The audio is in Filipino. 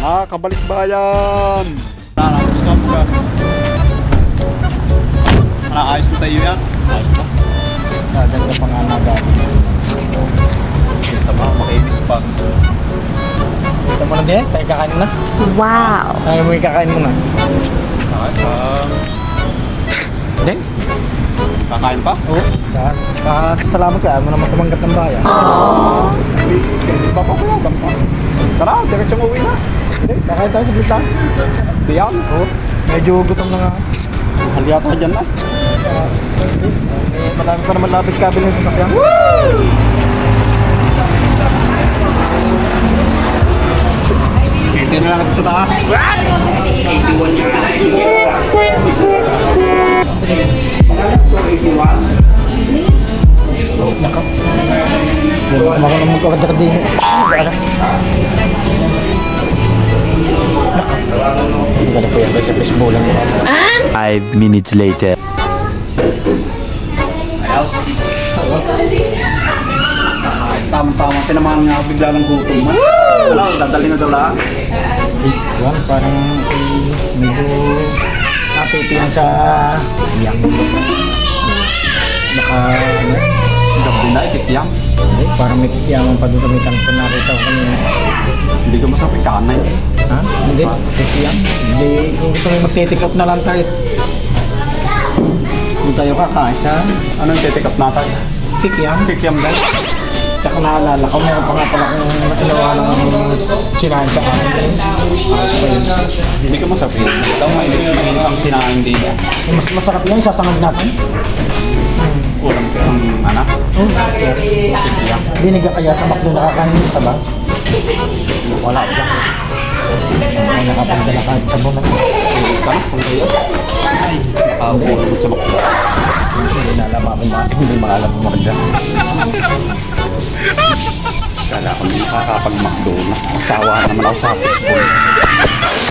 Mga kabalikbayan! Ayos na sa iyo yan? Ayos na. Ganda pa nga natin. Ito ba, makinis pa. Ito mo na din, tayo kakain mo na. Wow! Tayo mo kakain mo na. Kakain pa. Hindi? Kakain pa? Oo. Salamat ka, mo naman tumanggap ng bayan. Papapayagan pa. Tara, diretso mo uwi na. Hindi, kakain tayo sa blisan. Diyan. Oo. Medyo gutom na nga. Halyata dyan na. Madami pa naman labis kabil ng sasakyan. Ito na lang ito sa taas. 81 years Nako. Ako na magkakadaka din. Ganda po yan sa Facebook lang. 5 minutes later. Ayos. Tama-tama, tinamaan nga bigla ng gutom. Wala, dadali na daw lang. Yan, parang medyo napitin sa yang. Baka Gabi na, itik-yang. parang may kiyaman pa doon sa may kanto nakita ko kanina. Hindi ko masabi kanay. Ha? Hindi? Kikiyam? Hindi, kung gusto mo magtitikap na lang tayo. Kung tayo kakain siya, anong titikap natin? Kikiyam? Kikiam din. Tsaka naalala ko, meron pa nga pala kung natinawa ng sinahan sa akin. Ayos pa yun. Hindi ko masabi. Ito, mainit ang sinain din. Mas masarap yun, sasangag natin. Ulam ko ang anak. Oh, Kikiam. binigyan kaya sa McDo nakakanin sa ba? Wala siya. Ay, nakapagdala kahit sa bunan. Tanong kung kayo. Ay, nakabulong sa bakla. Hindi na alam ako hindi maalam mo magda. Kala ko nakakapag-McDo na. Asawa naman ako sa Facebook.